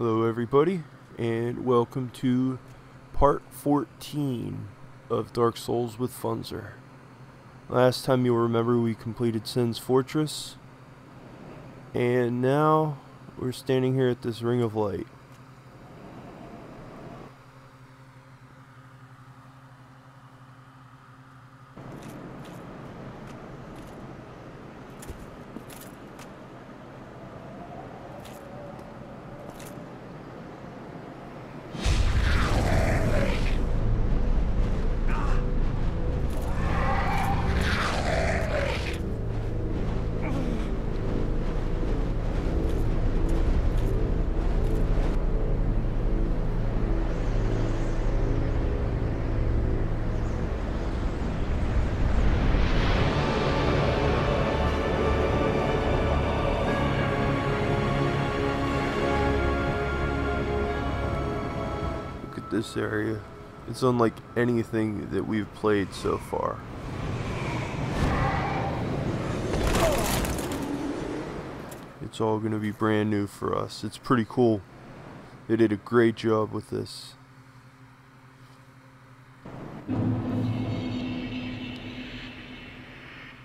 Hello everybody, and welcome to part 14 of Dark Souls with Funzyr. Last time you'll remember we completed Sin's Fortress, and now we're standing here at this Ring of Light. This area, it's unlike anything that we've played so far. It's all going to be brand new for us. It's pretty cool. They did a great job with this.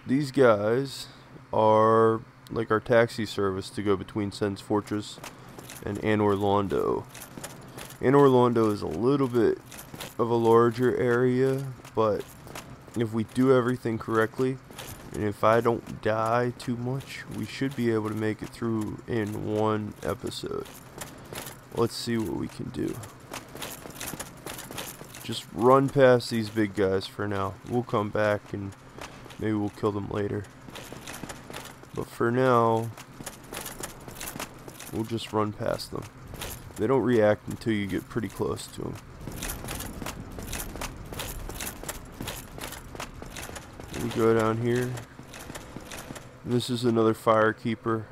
These guys are like our taxi service to go between Sin's Fortress and Anor Londo. Anor Londo is a little bit of a larger area, but if we do everything correctly, and if I don't die too much, we should be able to make it through in one episode. Let's see what we can do. Just run past these big guys for now. We'll come back and maybe we'll kill them later. But for now, we'll just run past them. They don't react until you get pretty close to them. We go down here. This is another firekeeper.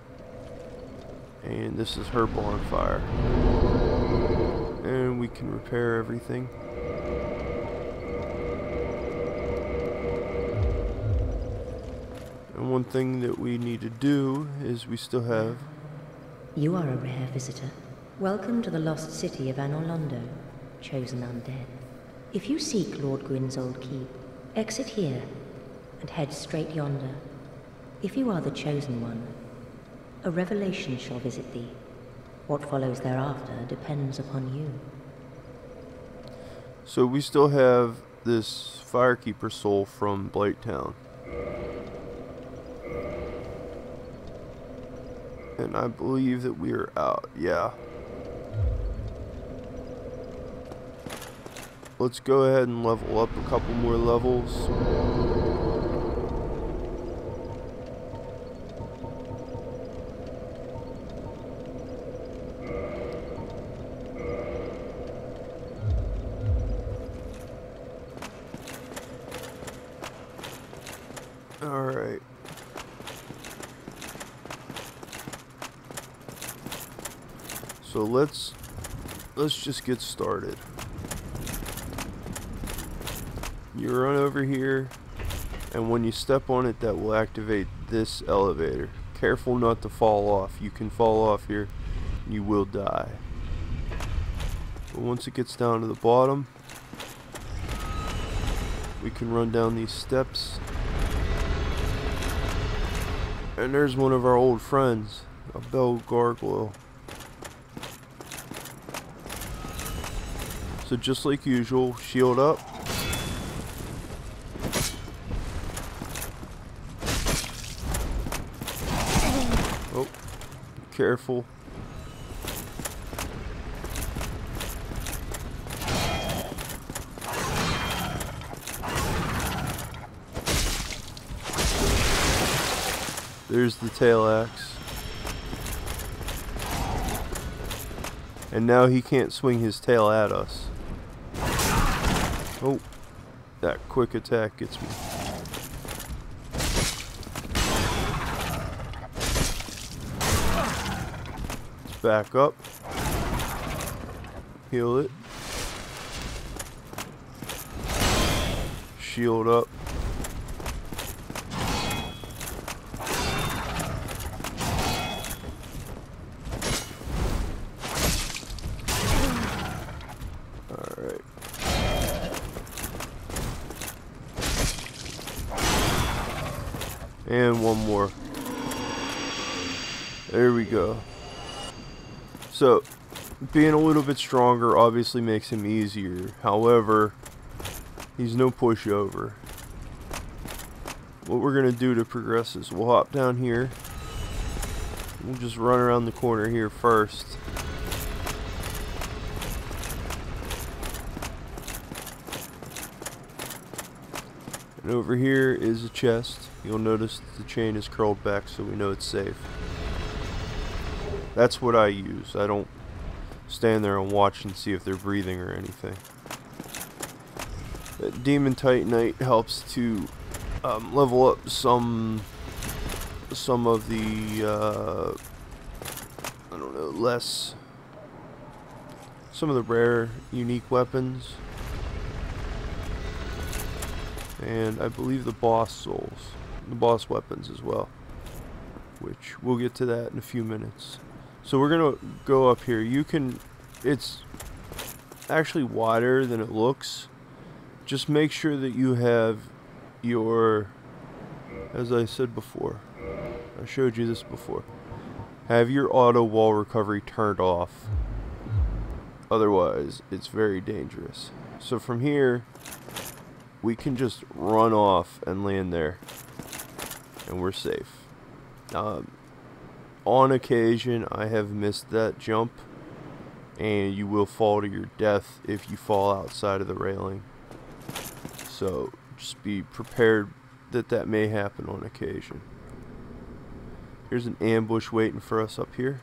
And this is her bonfire. And we can repair everything. And one thing that we need to do is we still have... You are a rare visitor. Welcome to the lost city of Anor Londo, chosen undead. If you seek Lord Gwyn's old keep, exit here and head straight yonder. If you are the chosen one, a revelation shall visit thee. What follows thereafter depends upon you. So we still have this firekeeper soul from Blighttown. And I believe that we are out, yeah. Let's go ahead and level up a couple more levels. Alright. So let's just get started. You run over here, and when you step on it, that will activate this elevator. Careful not to fall off. You can fall off here, and you will die. But once it gets down to the bottom, we can run down these steps. And there's one of our old friends, a bell gargoyle. So just like usual, shield up. Oh, careful. There's the tail axe. And now he can't swing his tail at us. Oh, that quick attack gets me. Let's back up. Heal it. Shield up. And one more. There we go. So, being a little bit stronger obviously makes him easier. However, he's no pushover. What we're going to do to progress is we'll hop down here. We'll just run around the corner here first. And over here is a chest. You'll notice the chain is curled back so we know it's safe. That's what I use. I don't stand there and watch and see if they're breathing or anything. That Demon Titanite helps to level up some of the I don't know, some of the rare unique weapons, and I believe the boss weapons as well, which we'll get to that in a few minutes. So we're gonna go up here. It's actually wider than it looks. Just make sure that you have your, as I said before, I showed you this before, have your auto wall recovery turned off. Otherwise, it's very dangerous. So from here, we can just run off and land there, and we're safe. On occasion, I have missed that jump, and you will fall to your death if you fall outside of the railing. So just be prepared that that may happen on occasion. Here's an ambush waiting for us up here.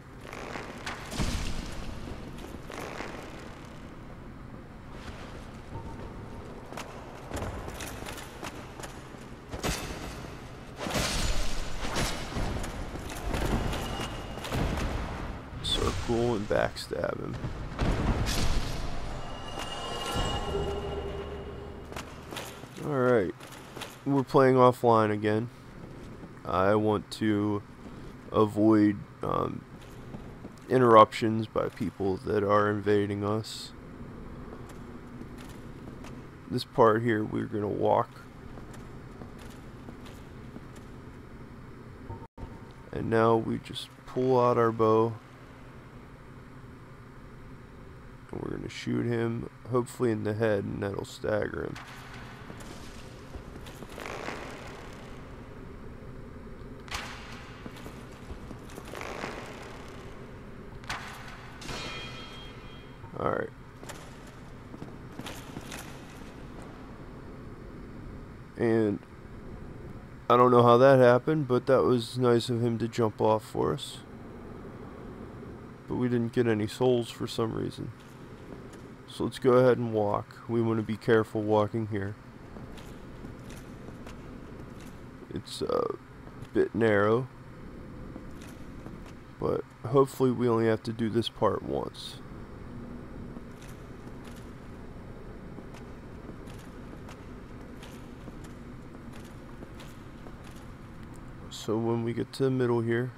Circle and backstab him. Alright, we're playing offline again. I want to avoid interruptions by people that are invading us. This part here, we're going to walk. And now we just pull out our bow. And we're going to shoot him, hopefully in the head, and that'll stagger him. Alright. And I don't know how that happened, but that was nice of him to jump off for us. But we didn't get any souls for some reason. So let's go ahead and walk. We want to be careful walking here. It's a bit narrow, but hopefully we only have to do this part once. So when we get to the middle here,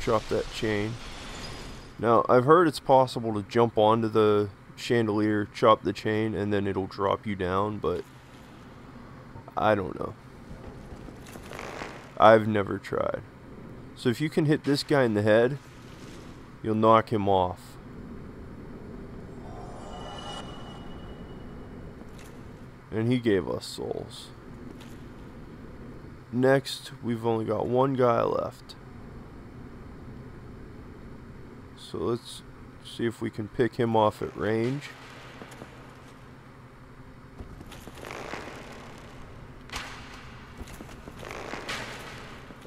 chop that chain. Now, I've heard it's possible to jump onto the chandelier, chop the chain, and then it'll drop you down, but I don't know. I've never tried. So if you can hit this guy in the head, you'll knock him off. And he gave us souls. Next, we've only got one guy left. So let's see if we can pick him off at range.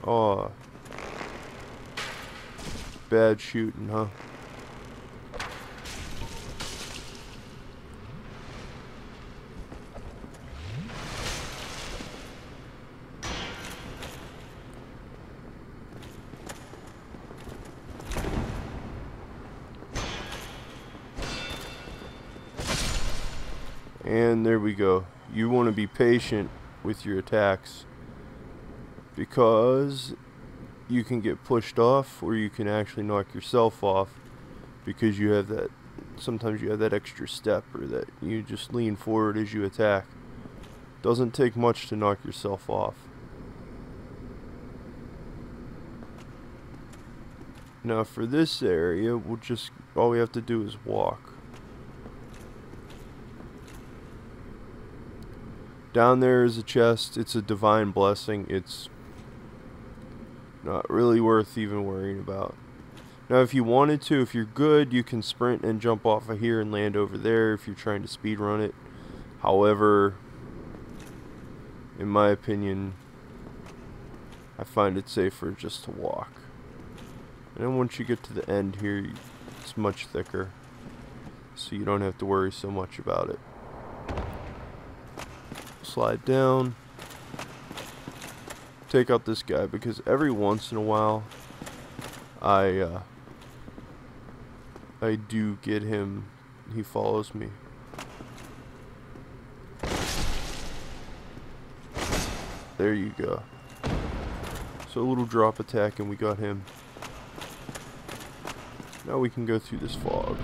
Oh. Bad shooting, huh? And there we go. You want to be patient with your attacks, because you can get pushed off, or you can actually knock yourself off, because you have that, sometimes you have that extra step, or that you just lean forward as you attack. Doesn't take much to knock yourself off. Now for this area, all we have to do is walk. Down there is a chest. It's a divine blessing. It's not really worth even worrying about. Now if you wanted to, if you're good, you can sprint and jump off of here and land over there if you're trying to speed run it. However, in my opinion, I find it safer just to walk. And then once you get to the end here, it's much thicker, so you don't have to worry so much about it. Slide down. Take out this guy, because every once in a while I do get him. He follows me. There you go. So a little drop attack and we got him. Now we can go through this fog.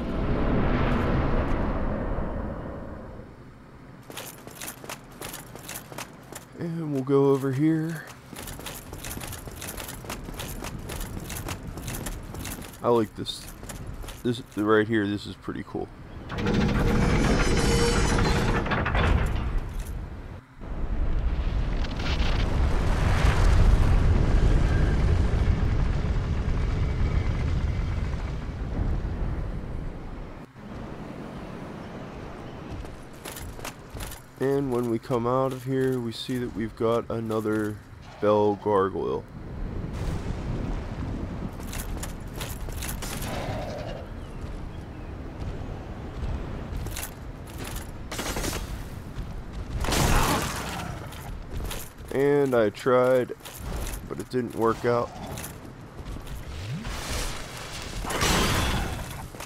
And we'll go over here. I like this. This right here, this is pretty cool. And when we come out of here, we see that we've got another bell gargoyle. And I tried, but it didn't work out.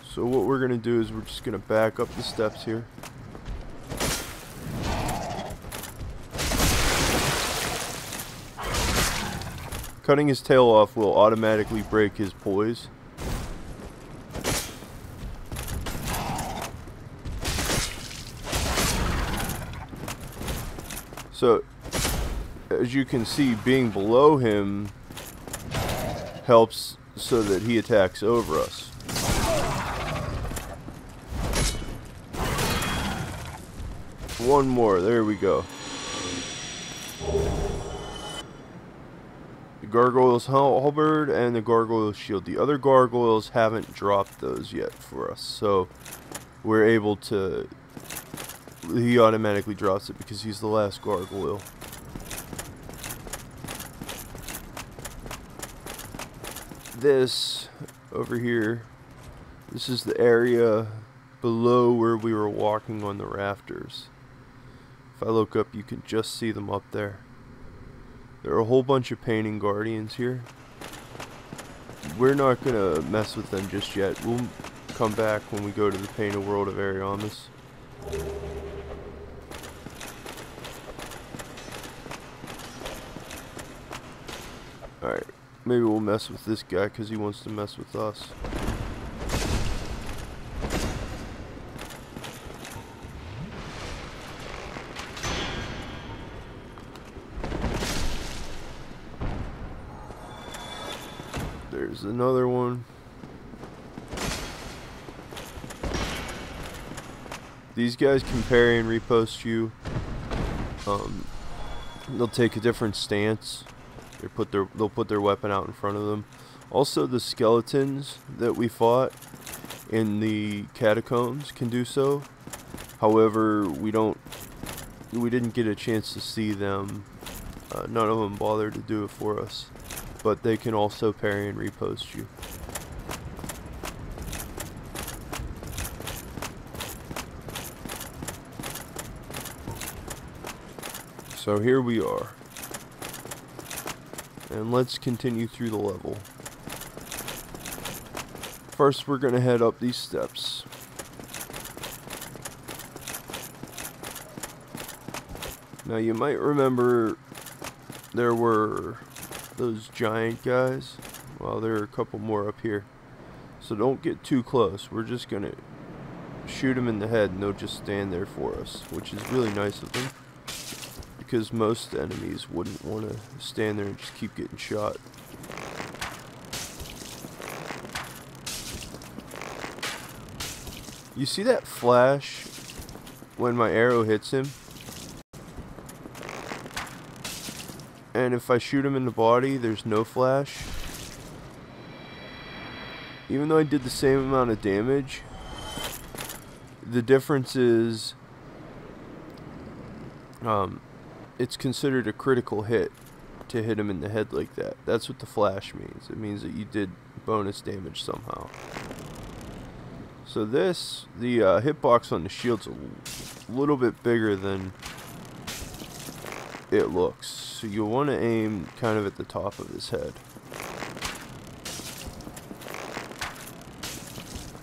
So what we're gonna do is we're just gonna back up the steps here. Cutting his tail off will automatically break his poise. So, as you can see, being below him helps so that he attacks over us. One more, there we go. The gargoyle's halberd and the gargoyle's shield. The other gargoyles haven't dropped those yet for us, so we're able to... He automatically drops it because he's the last gargoyle. This over here, this is the area below where we were walking on the rafters. If I look up, you can just see them up there. There are a whole bunch of painting guardians here. We're not gonna mess with them just yet. We'll come back when we go to the painted world of Ariamis. Alright, maybe we'll mess with this guy because he wants to mess with us. There's another one. These guys can parry and repost you. They'll take a different stance. They'll put their weapon out in front of them. Also, the skeletons that we fought in the catacombs can do so. However, we didn't get a chance to see them. None of them bothered to do it for us. But they can also parry and repost you. So here we are. And let's continue through the level. First, we're going to head up these steps. Now, you might remember there were those giant guys. Well, there are a couple more up here. So don't get too close. We're just going to shoot them in the head and they'll just stand there for us, which is really nice of them. because most enemies wouldn't want to stand there and just keep getting shot. You see that flash when my arrow hits him? And if I shoot him in the body, there's no flash. Even though I did the same amount of damage, the difference is it's considered a critical hit to hit him in the head like that. That's what the flash means. It means that you did bonus damage somehow. So this, the hitbox on the shield's a little bit bigger than it looks. So you'll want to aim kind of at the top of his head.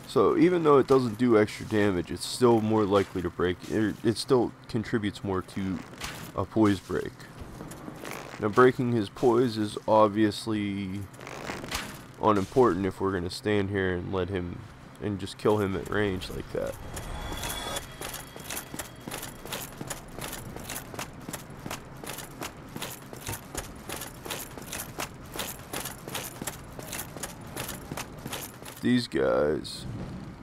So even though it doesn't do extra damage, it's still more likely to break. It still contributes more to a poise break. Now breaking his poise is obviously unimportant if we're going to stand here and let him and just kill him at range like that. These guys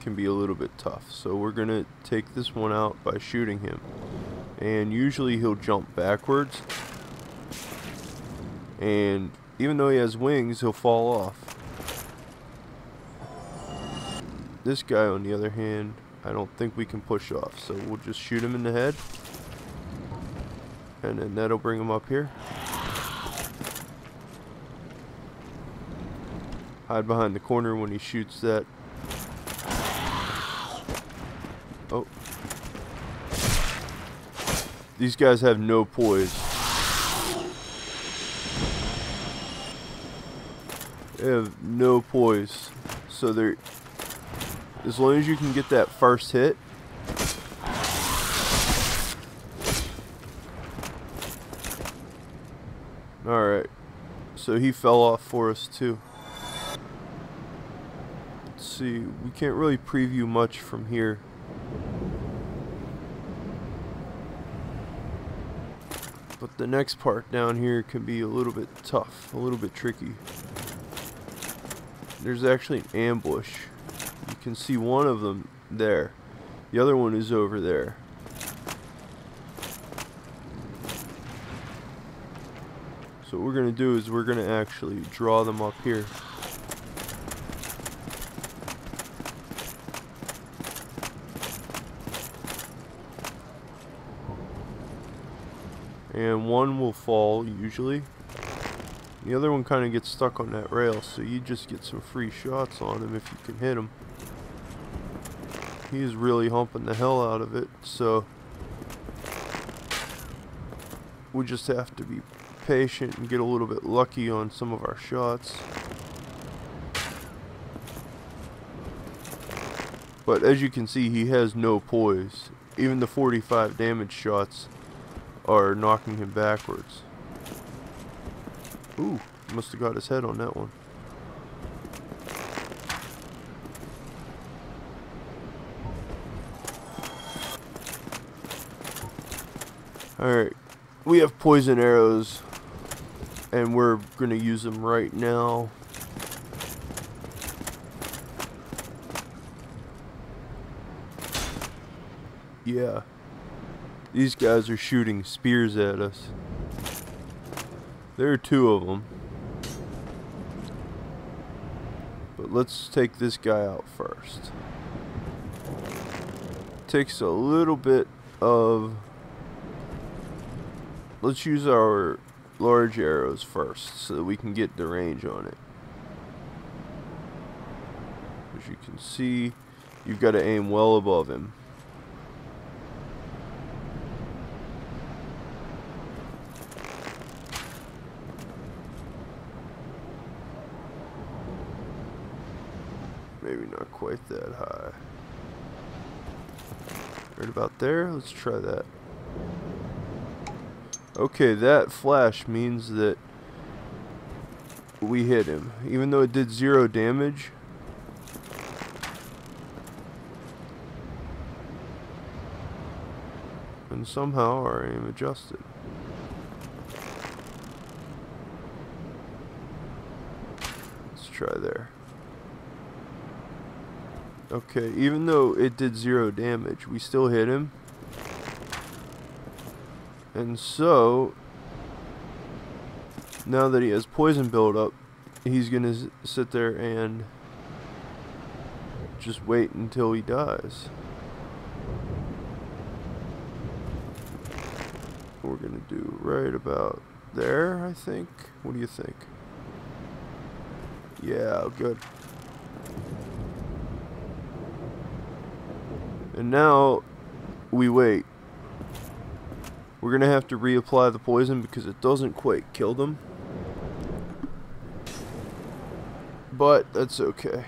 can be a little bit tough, so we're gonna take this one out by shooting him, and usually he'll jump backwards, and even though he has wings, he'll fall off. This guy, on the other hand, I don't think we can push off, so we'll just shoot him in the head, and then that'll bring him up here. Hide behind the corner when he shoots that. Oh. These guys have no poise. They have no poise. So they're, as long as you can get that first hit. Alright. So he fell off for us too. See, we can't really preview much from here. But the next part down here can be a little bit tough, a little bit tricky. There's actually an ambush. You can see one of them there. The other one is over there. So what we're going to do is we're going to actually draw them up here. And one will fall usually. The other one kind of gets stuck on that rail, so you just get some free shots on him if you can hit him. He's really humping the hell out of it, so we just have to be patient and get a little bit lucky on some of our shots. But as you can see, he has no poise. Even the 45 damage shots are knocking him backwards. Ooh, must have got his head on that one. Alright, we have poison arrows, and we're going to use them right now. Yeah. These guys are shooting spears at us. There are two of them. But let's take this guy out first. Takes a little bit of... Let's use our large arrows first so that we can get the range on it. As you can see, you've got to aim well above him. Maybe not quite that high. Right about there. Let's try that. Okay, that flash means that we hit him. Even though it did 0 damage. And somehow our aim adjusted. try there. Okay, even though it did 0 damage, we still hit him. And so, now that he has poison buildup, he's gonna sit there and just wait until he dies. We're gonna do right about there, I think. What do you think? Yeah, good. And now we wait. We're gonna have to reapply the poison because it doesn't quite kill them. But that's okay.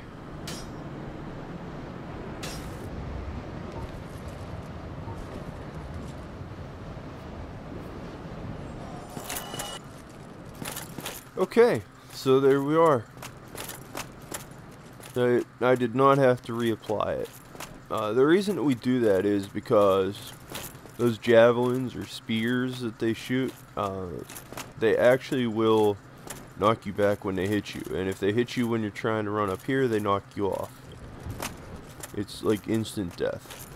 Okay, so there we are. I did not have to reapply it. The reason that we do that is because those javelins or spears that they shoot, they actually will knock you back when they hit you. And if they hit you when you're trying to run up here, they knock you off. It's like instant death.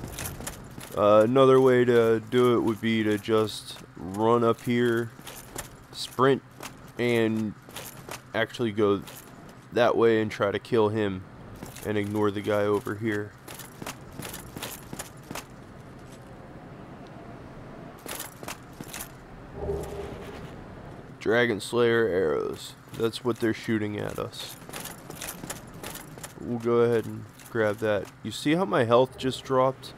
Another way to do it would be to just run up here, sprint, and actually go that way and try to kill him and ignore the guy over here. Dragon Slayer arrows. That's what they're shooting at us. We'll go ahead and grab that. You see how my health just dropped?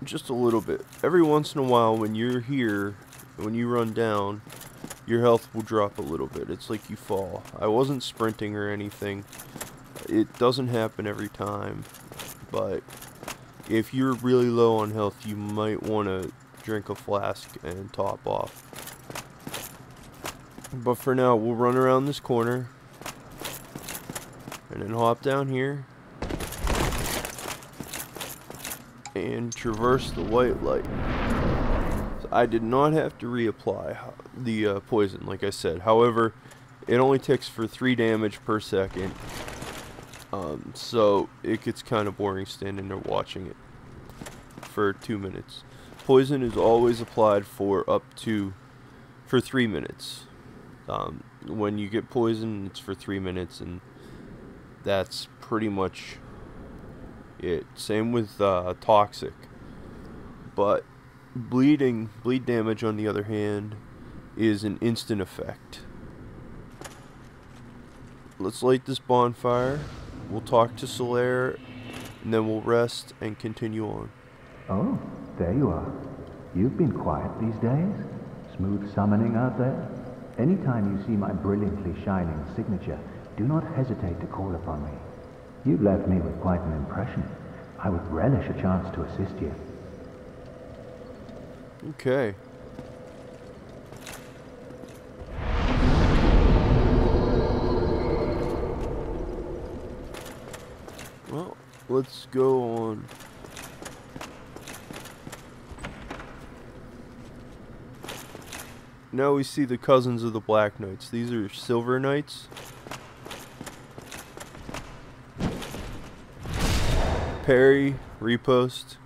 Just a little bit. Every once in a while when you're here, when you run down, your health will drop a little bit. It's like you fall. I wasn't sprinting or anything. It doesn't happen every time. But if you're really low on health, you might want to drink a flask and top off. But for now, we'll run around this corner and then hop down here and traverse the white light. So I did not have to reapply the poison, like I said. However, it only ticks for 3 damage per second. So it gets kind of boring standing there watching it for 2 minutes. Poison is always applied for 3 minutes. When you get poison, it's for 3 minutes, and that's pretty much it. Same with toxic. But bleed damage, on the other hand, is an instant effect. Let's light this bonfire. We'll talk to Solaire, and then we'll rest and continue on. Oh, there you are. You've been quiet these days. Smooth summoning out there. Anytime you see my brilliantly shining signature, do not hesitate to call upon me. You've left me with quite an impression. I would relish a chance to assist you. Okay. Well, let's go on. Now we see the cousins of the Black Knights. These are Silver Knights. Parry, riposte.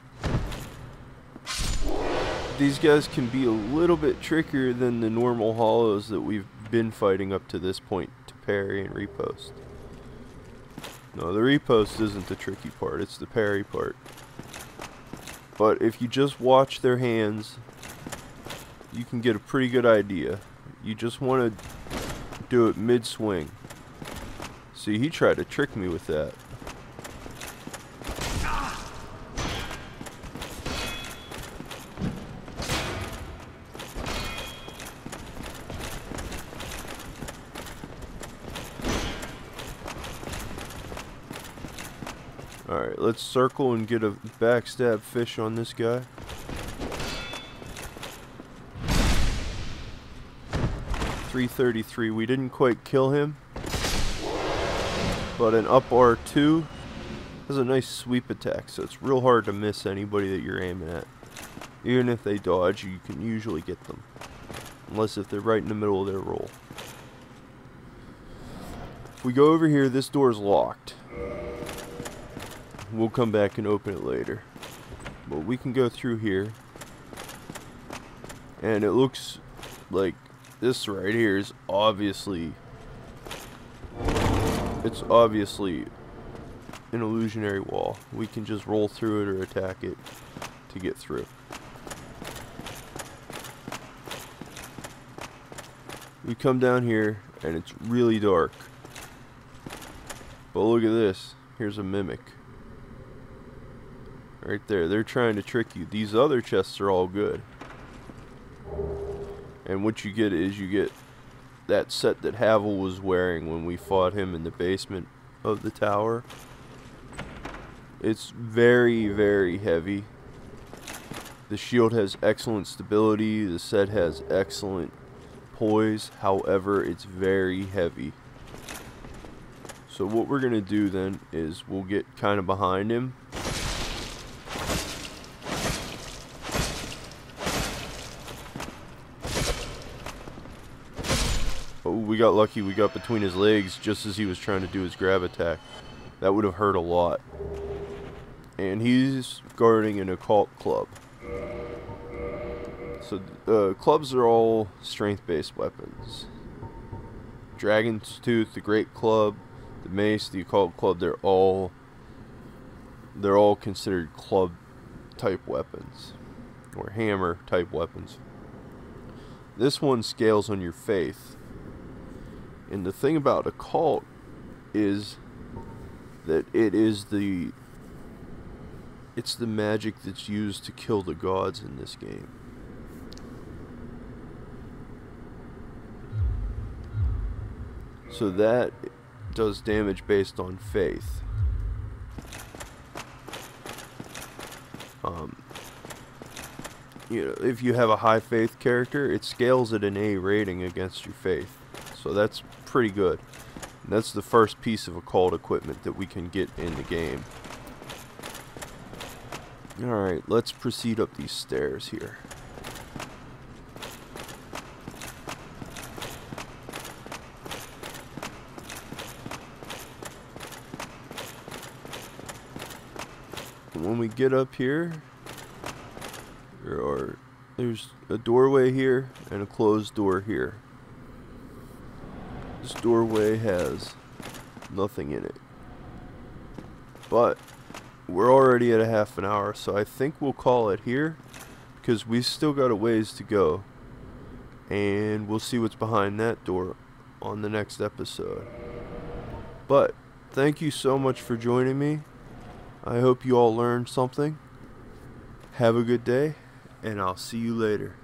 These guys can be a little bit trickier than the normal hollows that we've been fighting up to this point to parry and riposte. No, the riposte isn't the tricky part, it's the parry part. But if you just watch their hands, you can get a pretty good idea. You just want to do it mid-swing. See, he tried to trick me with that. Alright, let's circle and get a backstab fish on this guy. .333. We didn't quite kill him, but an up R2 has a nice sweep attack, so it's real hard to miss anybody that you're aiming at. Even if they dodge, you can usually get them, unless if they're right in the middle of their roll. we go over here, this door's locked. We'll come back and open it later. But we can go through here. And it looks like this right here is obviously... It's obviously an illusionary wall. We can just roll through it or attack it to get through. We come down here and it's really dark. But look at this. Here's a mimic. Right there. They're trying to trick you. These other chests are all good. And what you get is you get that set that Havel was wearing when we fought him in the basement of the tower. It's very, very heavy. The shield has excellent stability. The set has excellent poise. However, it's very heavy. So what we're going to do then is we'll get kind of behind him. Oh, we got lucky. We got between his legs just as he was trying to do his grab attack. That would have hurt a lot. And he's guarding an occult club. So clubs are all strength-based weapons. Dragon's Tooth, the Great Club, the Mace, the Occult Club, they're all considered club-type weapons. Or hammer-type weapons. This one scales on your faith. And the thing about occult is that it's the magic that's used to kill the gods in this game. So that does damage based on faith. You know, if you have a high faith character, it scales at an A rating against your faith. So that's pretty good. And that's the first piece of occult equipment that we can get in the game. Alright, let's proceed up these stairs here. And when we get up here, there's a doorway here and a closed door here. This doorway has nothing in it. But we're already at a half an hour, so I think we'll call it here because we still got a ways to go. And we'll see what's behind that door on the next episode. But thank you so much for joining me. I hope you all learned something. Have a good day, and I'll see you later.